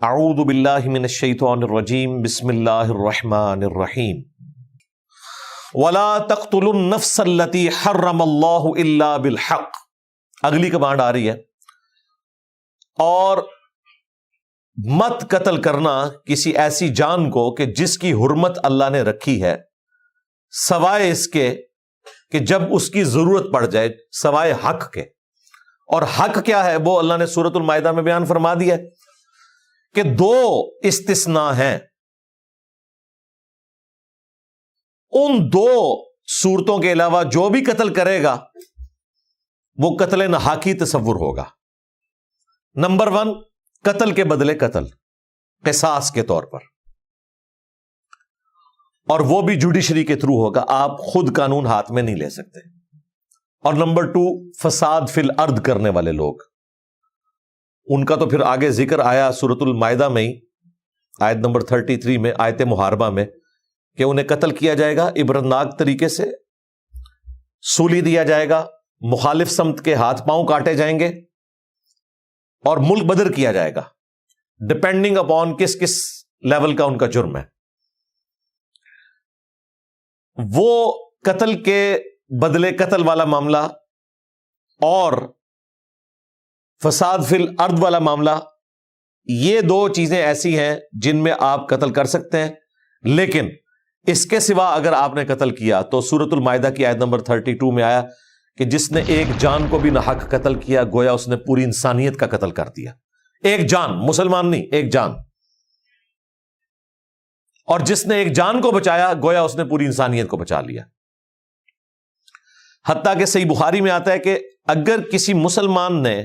اعوذ باللہ من الشیطان الرجیم بسم اللہ الرحمن الرحیم ولا تقتلوا النفس التي حرم اللہ الا بالحق. اگلی کمانڈ آ رہی ہے، اور مت قتل کرنا کسی ایسی جان کو کہ جس کی حرمت اللہ نے رکھی ہے، سوائے اس کے کہ جب اس کی ضرورت پڑ جائے، سوائے حق کے. اور حق کیا ہے وہ اللہ نے سورۃ المائدہ میں بیان فرما دیا ہے کہ دو استثناء ہیں. ان دو صورتوں کے علاوہ جو بھی قتل کرے گا وہ قتل ناحقی تصور ہوگا. نمبر 1، قتل کے بدلے قتل، قصاص کے طور پر، اور وہ بھی جوڈیشری کے تھرو ہوگا، آپ خود قانون ہاتھ میں نہیں لے سکتے. اور نمبر 2، فساد فی الارض کرنے والے لوگ، ان کا تو پھر آگے ذکر آیا سورۃ المائدہ میں ہی، آیت نمبر 33 میں، آیت محاربہ میں، کہ انہیں قتل کیا جائے گا عبرتناک طریقے سے، سولی دیا جائے گا، مخالف سمت کے ہاتھ پاؤں کاٹے جائیں گے، اور ملک بدر کیا جائے گا، ڈپینڈنگ اپون کس کس لیول کا ان کا جرم ہے. وہ قتل کے بدلے قتل والا معاملہ اور فساد فی الارض والا معاملہ، یہ دو چیزیں ایسی ہیں جن میں آپ قتل کر سکتے ہیں. لیکن اس کے سوا اگر آپ نے قتل کیا تو سورۃ المائدہ کی آیت نمبر 32 میں آیا کہ جس نے ایک جان کو بھی ناحق قتل کیا گویا اس نے پوری انسانیت کا قتل کر دیا. ایک جان، مسلمان نہیں، ایک جان. اور جس نے ایک جان کو بچایا گویا اس نے پوری انسانیت کو بچا لیا. حتیٰ کہ صحیح بخاری میں آتا ہے کہ اگر کسی مسلمان نے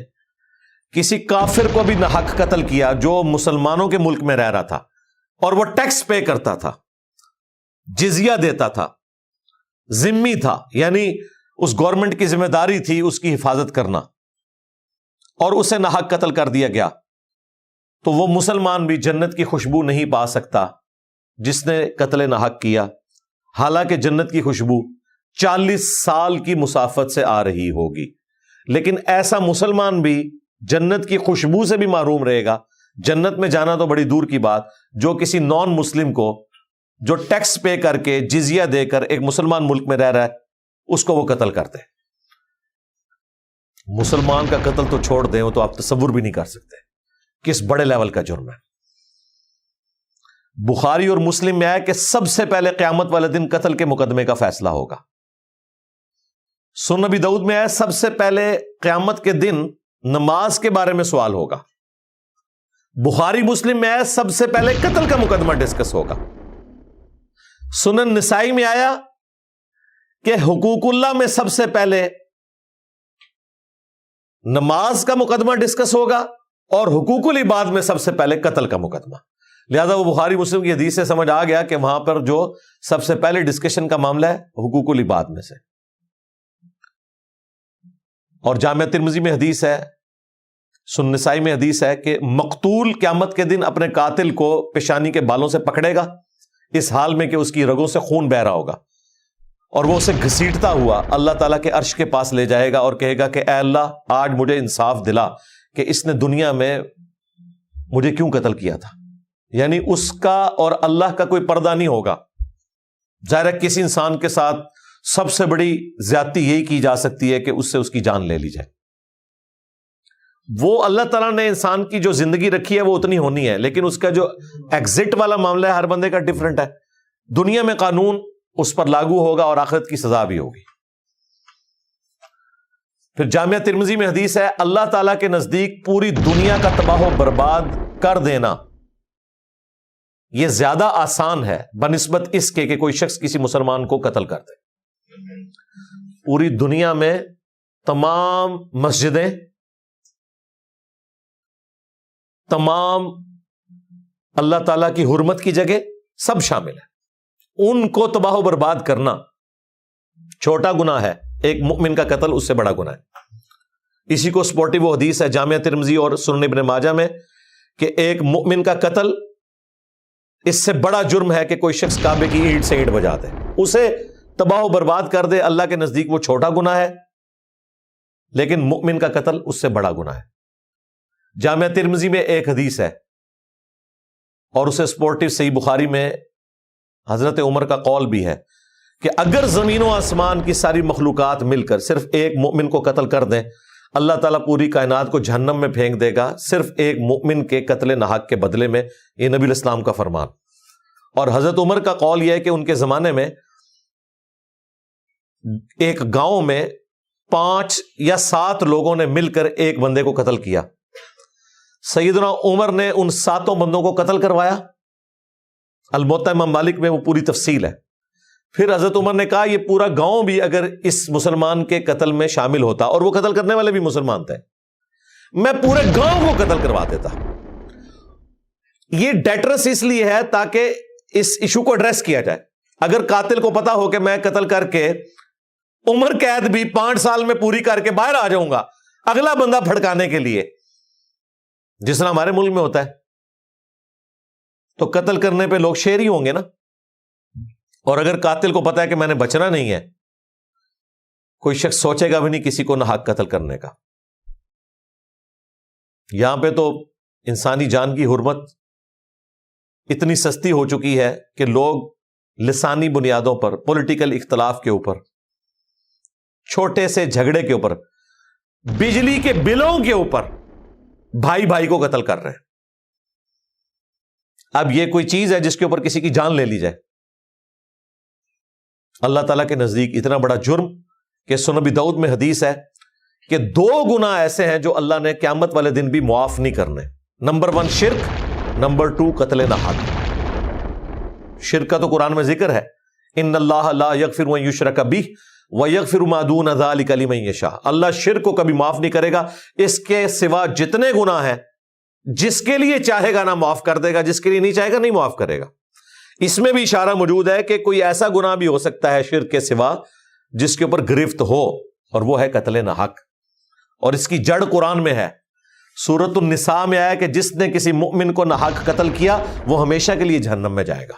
کسی کافر کو بھی ناحق قتل کیا جو مسلمانوں کے ملک میں رہ رہا تھا اور وہ ٹیکس پے کرتا تھا، جزیہ دیتا تھا، ذمہ تھا، یعنی اس گورنمنٹ کی ذمہ داری تھی اس کی حفاظت کرنا، اور اسے ناحق قتل کر دیا گیا، تو وہ مسلمان بھی جنت کی خوشبو نہیں پا سکتا جس نے قتل ناحق کیا، حالانکہ جنت کی خوشبو 40 سال کی مسافت سے آ رہی ہوگی. لیکن ایسا مسلمان بھی جنت کی خوشبو سے بھی محروم رہے گا. جنت میں جانا تو بڑی دور کی بات، جو کسی نان مسلم کو جو ٹیکس پے کر کے جزیہ دے کر ایک مسلمان ملک میں رہ رہا ہے اس کو وہ قتل کرتے ہیں. مسلمان کا قتل تو چھوڑ دیں، وہ تو آپ تصور بھی نہیں کر سکتے کس بڑے لیول کا جرم ہے. بخاری اور مسلم میں آیا کہ سب سے پہلے قیامت والے دن قتل کے مقدمے کا فیصلہ ہوگا. سنن نبی داؤد میں آیا سب سے پہلے قیامت کے دن نماز کے بارے میں سوال ہوگا. بخاری مسلم میں آیا سب سے پہلے قتل کا مقدمہ ڈسکس ہوگا. سنن نسائی میں آیا کہ حقوق اللہ میں سب سے پہلے نماز کا مقدمہ ڈسکس ہوگا اور حقوق العباد میں سب سے پہلے قتل کا مقدمہ. لہذا وہ بخاری مسلم کی حدیث سے سمجھ آ گیا کہ وہاں پر جو سب سے پہلے ڈسکشن کا معاملہ ہے حقوق العباد میں سے. اور جامع ترمذی میں حدیث ہے، سنن نسائی میں حدیث ہے کہ مقتول قیامت کے دن اپنے قاتل کو پیشانی کے بالوں سے پکڑے گا، اس حال میں کہ اس کی رگوں سے خون بہ رہا ہوگا، اور وہ اسے گھسیٹتا ہوا اللہ تعالیٰ کے عرش کے پاس لے جائے گا اور کہے گا کہ اے اللہ آج مجھے انصاف دلا کہ اس نے دنیا میں مجھے کیوں قتل کیا تھا. یعنی اس کا اور اللہ کا کوئی پردہ نہیں ہوگا. ظاہر ہے کسی انسان کے ساتھ سب سے بڑی زیادتی یہی کی جا سکتی ہے کہ اس سے اس کی جان لے لی جائے. وہ اللہ تعالیٰ نے انسان کی جو زندگی رکھی ہے وہ اتنی ہونی ہے، لیکن اس کا جو ایگزٹ والا معاملہ ہے ہر بندے کا ڈیفرنٹ ہے. دنیا میں قانون اس پر لاگو ہوگا اور آخرت کی سزا بھی ہوگی. پھر جامعہ ترمذی میں حدیث ہے اللہ تعالیٰ کے نزدیک پوری دنیا کا تباہ و برباد کر دینا یہ زیادہ آسان ہے بنسبت اس کے کہ کوئی شخص کسی مسلمان کو قتل کر دے. پوری دنیا میں تمام مسجدیں، تمام اللہ تعالیٰ کی حرمت کی جگہ سب شامل ہیں. ان کو تباہ و برباد کرنا چھوٹا گناہ ہے، ایک مؤمن کا قتل اس سے بڑا گناہ ہے. اسی کو سپورٹیو وہ حدیث ہے جامعہ ترمذی اور سنن ابن ماجہ میں کہ ایک مؤمن کا قتل اس سے بڑا جرم ہے کہ کوئی شخص کعبے کی اینٹ سے اینٹ بجا دے، اسے تباہ و برباد کر دے. اللہ کے نزدیک وہ چھوٹا گناہ ہے، لیکن مؤمن کا قتل اس سے بڑا گناہ ہے. جامعہ ترمذی میں ایک حدیث ہے اور اسے سپورٹو صحیح بخاری میں حضرت عمر کا قول بھی ہے کہ اگر زمین و آسمان کی ساری مخلوقات مل کر صرف ایک مومن کو قتل کر دیں، اللہ تعالیٰ پوری کائنات کو جہنم میں پھینک دے گا صرف ایک مومن کے قتل ناحق کے بدلے میں۔ یہ نبی الاسلام کا فرمان۔ اور حضرت عمر کا قول یہ ہے کہ ان کے زمانے میں ایک گاؤں میں 5 یا 7 لوگوں نے مل کر ایک بندے کو قتل کیا۔ سیدنا عمر نے ان 7 بندوں کو قتل کروایا۔ الموطا امام مالک میں وہ پوری تفصیل ہے۔ پھر حضرت عمر نے کہا یہ پورا گاؤں بھی اگر اس مسلمان کے قتل میں شامل ہوتا، اور وہ قتل کرنے والے بھی مسلمان تھے، میں پورے گاؤں کو قتل کروا دیتا۔ یہ ڈیٹرس اس لیے ہے تاکہ اس ایشو کو ایڈریس کیا جائے۔ اگر قاتل کو پتا ہو کہ میں قتل کر کے عمر قید بھی 5 سال میں پوری کر کے باہر آ جاؤں گا اگلا بندہ پھڑکانے کے لیے، جس طرح ہمارے ملک میں ہوتا ہے، تو قتل کرنے پہ لوگ شیر ہی ہوں گے نا۔ اور اگر قاتل کو پتا ہے کہ میں نے بچنا نہیں ہے، کوئی شخص سوچے گا بھی نہیں کسی کو ناحق قتل کرنے کا۔ یہاں پہ تو انسانی جان کی حرمت اتنی سستی ہو چکی ہے کہ لوگ لسانی بنیادوں پر، پولیٹیکل اختلاف کے اوپر، چھوٹے سے جھگڑے کے اوپر، بجلی کے بلوں کے اوپر بھائی بھائی کو قتل کر رہے ہیں۔ اب یہ کوئی چیز ہے جس کے اوپر کسی کی جان لے لی جائے؟ اللہ تعالیٰ کے نزدیک اتنا بڑا جرم کہ سنن ابی داؤد میں حدیث ہے کہ 2 گناہ ایسے ہیں جو اللہ نے قیامت والے دن بھی معاف نہیں کرنے۔ نمبر 1 شرک، نمبر 2 قتل ناحق۔ شرک کا تو قرآن میں ذکر ہے، ان اللہ لا یغفر ان یشرک بہ ویغفر ما دون ذلک لمن یشاء۔ اللہ شرک کو کبھی معاف نہیں کرے گا، اس کے سوا جتنے گناہ ہیں جس کے لیے چاہے گا نہ معاف کر دے گا، جس کے لیے نہیں چاہے گا نہیں معاف کرے گا۔ اس میں بھی اشارہ موجود ہے کہ کوئی ایسا گناہ بھی ہو سکتا ہے شرک کے سوا جس کے اوپر گرفت ہو، اور وہ ہے قتل ناحق، اور اس کی جڑ قرآن میں ہے۔ سورۃ النساء میں آیا کہ جس نے کسی مؤمن کو ناحق قتل کیا وہ ہمیشہ کے لیے جہنم میں جائے گا۔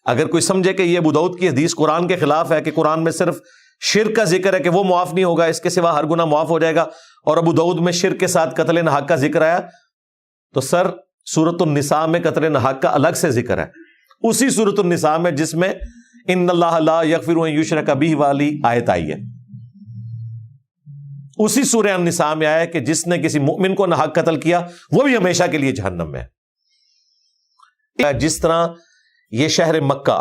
اگر کوئی سمجھے کہ یہ ابو داؤد کی حدیث قرآن کے خلاف ہے کہ قرآن میں صرف شرک کا ذکر ہے کہ وہ معاف نہیں ہوگا، اس کے سوا ہر گناہ معاف ہو جائے گا، اور ابو داؤد میں شرک کے ساتھ قتل ناحق کا ذکر آیا، تو سر سورۃ النساء میں قتل ناحق کا الگ سے ذکر ہے، اسی سورۃ النساء میں جس میں ان اللہ لا یغفر ان یشرک بہ والی آیت آئی ہے، اسی سورہ النساء میں آیا کہ جس نے کسی مؤمن کو ناحق قتل کیا وہ بھی ہمیشہ کے لیے جہنم میں ہے۔ جس طرح یہ شہر مکہ،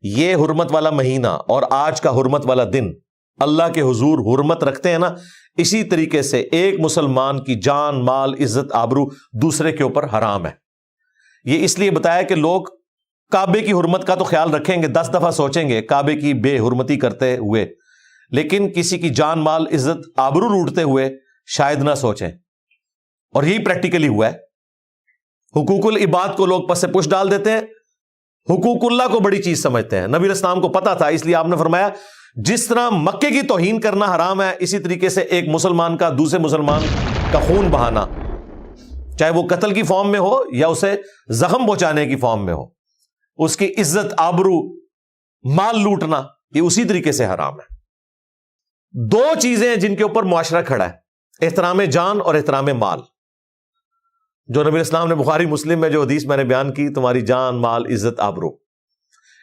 یہ حرمت والا مہینہ اور آج کا حرمت والا دن اللہ کے حضور حرمت رکھتے ہیں نا، اسی طریقے سے ایک مسلمان کی جان، مال، عزت، آبرو دوسرے کے اوپر حرام ہے۔ یہ اس لیے بتایا کہ لوگ کعبے کی حرمت کا تو خیال رکھیں گے، 10 دفعہ سوچیں گے کعبے کی بے حرمتی کرتے ہوئے، لیکن کسی کی جان، مال، عزت، آبرو لوٹتے ہوئے شاید نہ سوچیں، اور یہی پریکٹیکلی ہوا ہے۔ حقوق العباد کو لوگ پس سے پش ڈال دیتے ہیں، حقوق اللہ کو بڑی چیز سمجھتے ہیں۔ نبی علیہ السلام کو پتا تھا، اس لیے آپ نے فرمایا جس طرح مکے کی توہین کرنا حرام ہے، اسی طریقے سے ایک مسلمان کا دوسرے مسلمان کا خون بہانا، چاہے وہ قتل کی فارم میں ہو یا اسے زخم پہنچانے کی فارم میں ہو، اس کی عزت، آبرو، مال لوٹنا، یہ اسی طریقے سے حرام ہے۔ 2 چیزیں جن کے اوپر معاشرہ کھڑا ہے، احترام جان اور احترام مال، جو نبی اسلام نے بخاری مسلم میں جو حدیث میں نے بیان کی، تمہاری جان، مال، عزت، آبرو۔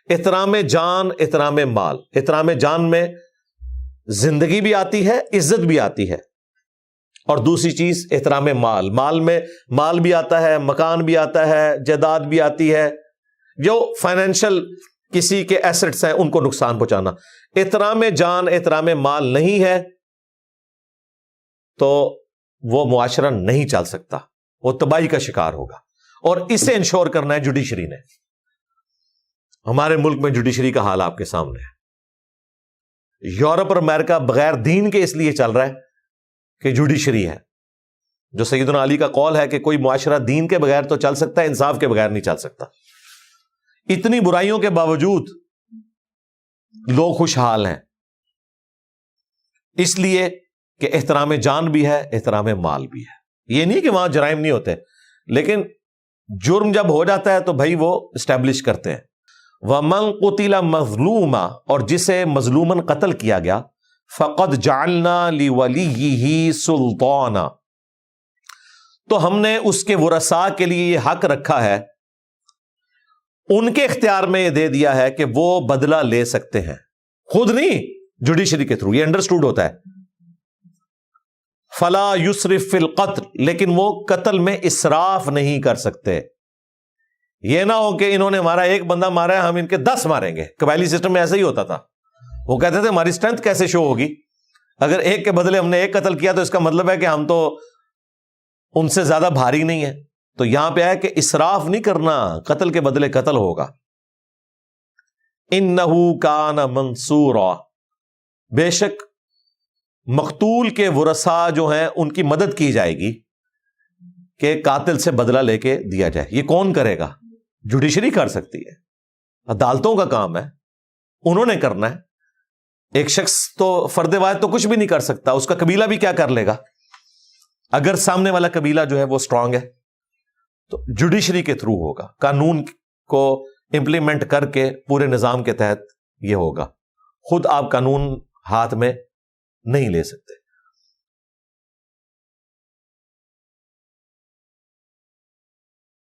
احترام جان، احترام مال۔ احترام جان میں زندگی بھی آتی ہے، عزت بھی آتی ہے، اور دوسری چیز احترام مال۔ مال میں مال بھی آتا ہے، مکان بھی آتا ہے، جائیداد بھی آتی ہے، جو فائنینشل کسی کے ایسٹس ہیں ان کو نقصان پہنچانا۔ احترام جان، احترام مال نہیں ہے تو وہ معاشرہ نہیں چل سکتا، وہ تباہی کا شکار ہوگا، اور اسے انشور کرنا ہے جوڈیشری نے۔ ہمارے ملک میں جوڈیشری کا حال آپ کے سامنے ہے۔ یورپ اور امریکہ بغیر دین کے اس لیے چل رہا ہے کہ جوڈیشری ہے، جو سیدنا علی کا قول ہے کہ کوئی معاشرہ دین کے بغیر تو چل سکتا ہے، انصاف کے بغیر نہیں چل سکتا۔ اتنی برائیوں کے باوجود لوگ خوشحال ہیں، اس لیے کہ احترام جان بھی ہے، احترام مال بھی ہے۔ یہ نہیں کہ وہاں جرائم نہیں ہوتے، لیکن جرم جب ہو جاتا ہے تو بھائی وہ اسٹیبلش کرتے ہیں۔ وَمَنْ قُتِلَ مَظْلُومًا، اور جسے مظلوماً قتل کیا گیا، فَقَدْ جَعَلْنَا لِوَلِيِّهِ سُلْطَانًا، تو ہم نے اس کے ورثاء کے لیے یہ حق رکھا ہے، ان کے اختیار میں یہ دے دیا ہے کہ وہ بدلہ لے سکتے ہیں، خود نہیں، جوڈیشری کے تھرو. یہ انڈرسٹوڈ ہوتا ہے. فلا یسرف فی القتل، لیکن وہ قتل میں اسراف نہیں کر سکتے. یہ نہ ہو کہ انہوں نے ہمارا ایک بندہ مارا ہے، ہم ان کے 10 ماریں گے. قبائلی سسٹم میں ایسا ہی ہوتا تھا. وہ کہتے تھے ہماری اسٹرینتھ کیسے شو ہوگی، اگر ایک کے بدلے ہم نے ایک قتل کیا تو اس کا مطلب ہے کہ ہم تو ان سے زیادہ بھاری نہیں ہے. تو یہاں پہ ہے کہ اسراف نہیں کرنا، قتل کے بدلے قتل ہوگا. انہ کان منصورا، بے شک مقتول کے ورثاء جو ہیں ان کی مدد کی جائے گی کہ قاتل سے بدلہ لے کے دیا جائے. یہ کون کرے گا؟ جوڈیشری کر سکتی ہے، عدالتوں کا کام ہے، انہوں نے کرنا ہے. ایک شخص تو فرد واحد تو کچھ بھی نہیں کر سکتا، اس کا قبیلہ بھی کیا کر لے گا اگر سامنے والا قبیلہ جو ہے وہ اسٹرانگ ہے. تو جوڈیشری کے تھرو ہوگا، قانون کو امپلیمنٹ کر کے پورے نظام کے تحت یہ ہوگا. خود آپ قانون ہاتھ میں نہیں لے سکتے.